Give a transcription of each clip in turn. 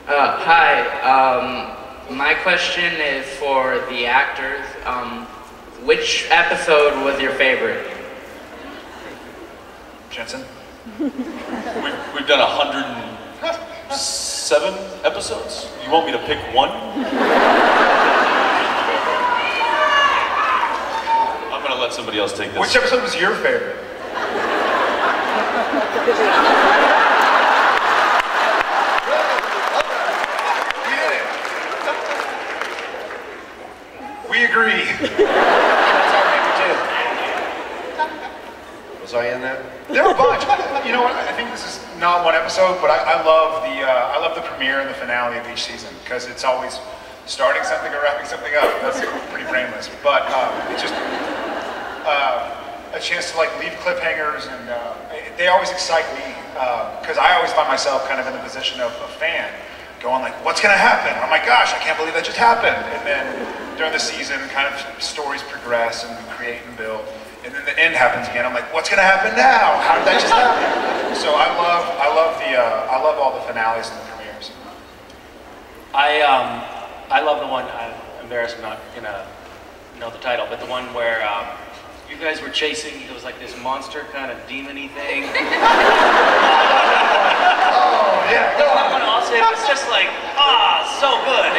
Hi. My question is for the actors. Which episode was your favorite? Jensen? We've done 107 episodes. You want me to pick one? I'm gonna let somebody else take this. Which episode was your favorite? We agree. That's our favorite too. Was I in that? There were a bunch. You know what? I think this is not one episode, but I love the premiere and the finale of each season because it's always starting something or wrapping something up. That's pretty brainless, but it's just a chance to like leave cliffhangers, and they always excite me because I always find myself kind of in the position of a fan, going like, "What's going to happen? Oh my gosh, I can't believe that just happened!" And then during the season, kind of stories progress and we create and build. And then the end happens again. I'm like, what's going to happen now? How did that just happen? So I love all the finales and the premieres. I love the one. I'm embarrassed I'm not gonna know the title, but the one where you guys were chasing. It was like this monster kind of demon-y thing. Oh yeah, go on. Also, it was just like so good.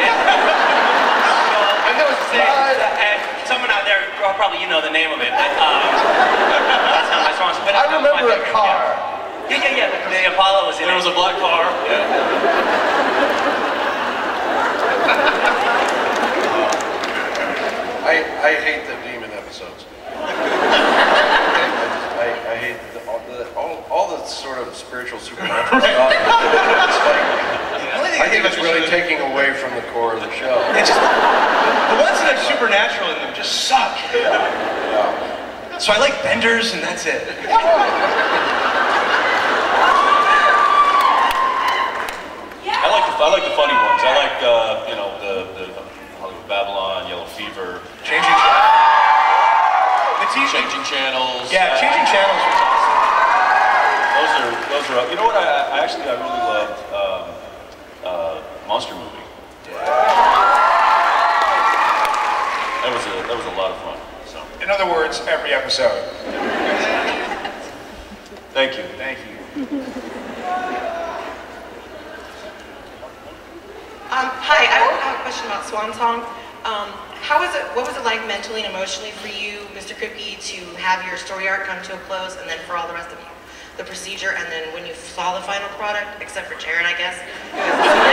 And there was and someone out there, probably you know the name of it, but that's not my song. But I remember a car. Yeah. The Apollo was in it. There was a black car. Yeah. I hate the demon episodes. I hate all the sort of spiritual supernatural stuff. It's like, I think it's really taking away from the core of the show. It's just, the ones that are supernatural in them just suck. Yeah. So I like benders, and that's it. I like the funny ones. I like you know the Hollywood Babylon, Yellow Fever, Changing channels. Yeah, changing channels was awesome. Those are. You know what? I really loved Monster Movie. That was a lot of fun. So. In other words, every episode. Thank you. Thank you. Hi, I have a question about Swan Song. What was it like mentally and emotionally for you, Mr. Kripke, to have your story arc come to a close, and then for all the rest of the procedure, and then when you saw the final product, except for Jared, I guess, who has seen it?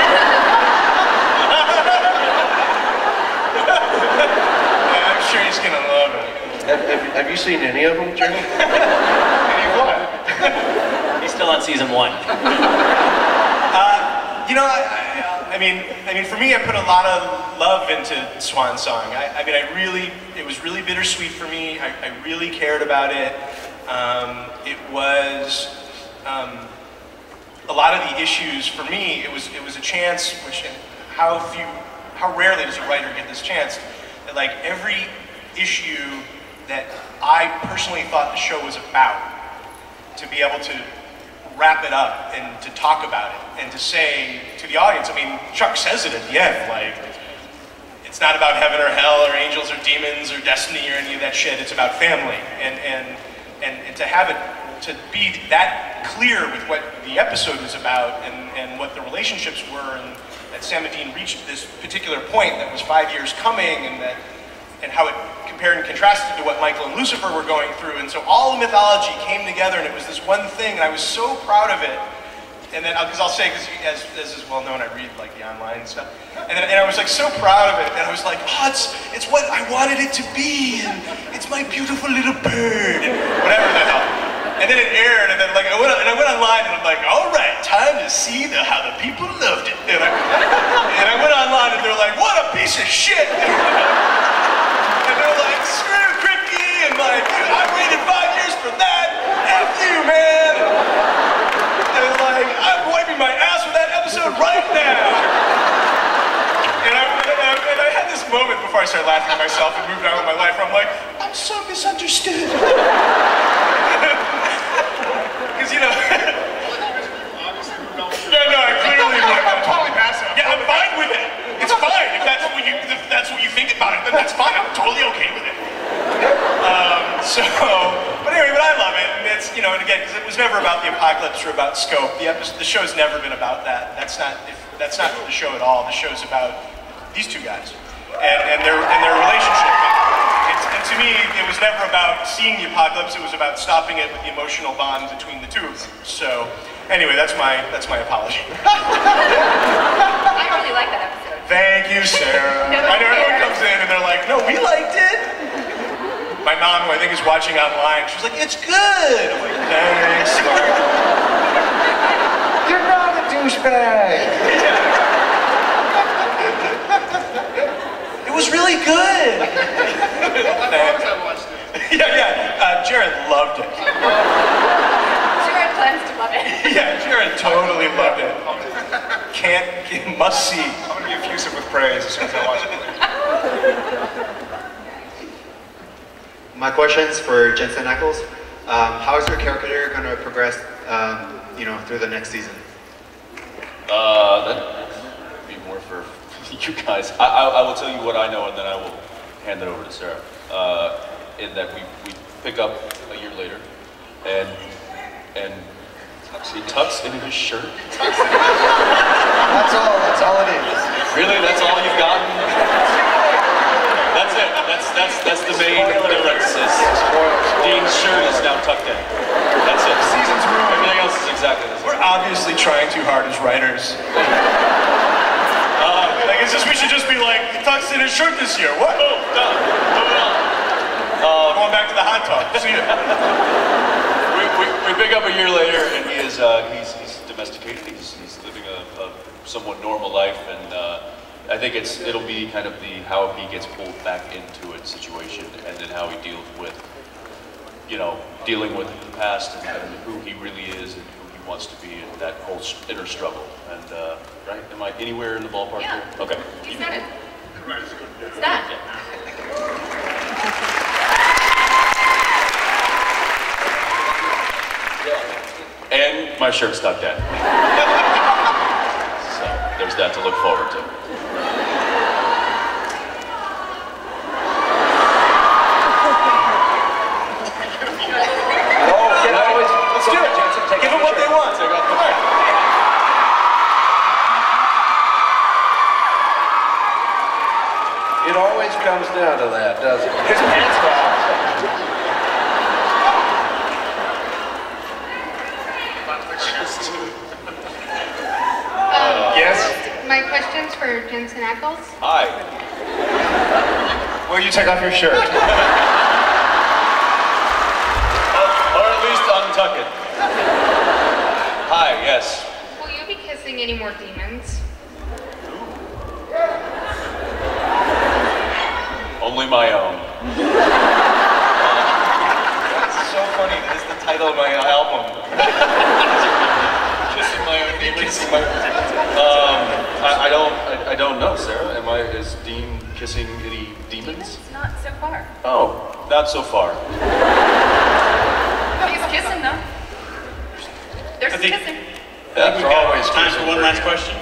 I'm sure he's gonna love it. Have you seen any of them, Jenny? Any what? He's still on season 1. You know, I mean, for me, I put a lot of love into Swan Song. It was really bittersweet for me. I really cared about it. It was a lot of the issues for me. It was a chance, which how rarely does a writer get this chance? That like every issue that I personally thought the show was about, to be able to wrap it up and to talk about it and to say to the audience, I mean, Chuck says it at the end, like, it's not about heaven or hell or angels or demons or destiny or any of that shit, it's about family. And to have it, to be that clear with what the episode was about and what the relationships were, and that Sam and Dean reached this particular point that was 5 years coming, and how it compared and contrasted to what Michael and Lucifer were going through. And so all the mythology came together, and it was this one thing, and I was so proud of it. And then, because I'll say, because as is well known, I read like the online stuff, and I was like so proud of it, and I was like, oh, it's what I wanted it to be, and it's my beautiful little bird, and whatever the hell. And then it aired, and then like I went online, and I'm like, all right, time to see how the people loved it. And I went online, and they're like, what a piece of shit. And they're like, screw Kripke, and like, I waited 5 years for that. F you, man. And like, I'm wiping my ass with that episode right now. And I had this moment before I started laughing at myself and moved on with my life where I'm like, I'm so misunderstood. Because, you know. Yeah, no, I clearly, I'm totally passive. and again, because it was never about the apocalypse or about scope. The show's never been about that. That's not the show at all. The show's about these two guys and their relationship. And to me, it was never about seeing the apocalypse. It was about stopping it with the emotional bond between the two of them. So, anyway, that's my apology. I really like that episode. Thank you, Sarah. No, I know everyone comes in and they're like, no, we liked it. My mom, who I think is watching online, she's like, it's good. I'm like, thanks. You're not a douchebag. It was really good. Jared loved it. Jared plans to love it. Yeah, Jared totally loved it. Must see. I'm gonna be effusive with praise as soon as I watch it. My question's for Jensen Ackles. How is your character going to progress, through the next season? That would be more for you guys. I will tell you what I know, and then I will hand it over to Sarah. In that we pick up a year later, and he tucks into his shirt. That's all it is. Really, that's all you've gotten? That's it. That's the main difference. Dean's shirt is now tucked in. That's it. Season's ruined. Everything else is exactly the same. We're obviously trying too hard as writers. It's just, we should just be like, he tucks in his shirt this year. What? Oh, done. Moving on. Going back to the hot tub. See ya. We pick up a year later, and he's domesticated. He's living a somewhat normal life, and I think it'll be kind of how he gets pulled back into a situation, and then how he deals with, dealing with the past and who he really is and who he wants to be, and that whole inner struggle. And right? Am I anywhere in the ballpark Yeah. here? Okay. You said it. It's that. And my shirt's tucked in. So there's that to look forward to. Let's do it. Give them what they want. It always comes down to that, doesn't it? His pants fall. Yes? My question's for Jensen Ackles. Hi. Will you take off your shirt? Or at least untuck it. Hi, yes. Will you be kissing any more demons? Only my own. That's so funny. That is the title of my album. Kissing my own demons. I don't know, Sarah. Is Dean kissing any demons? Not so far. Oh, not so far. He's kissing though. There's some kissing. That's always Time for one last question.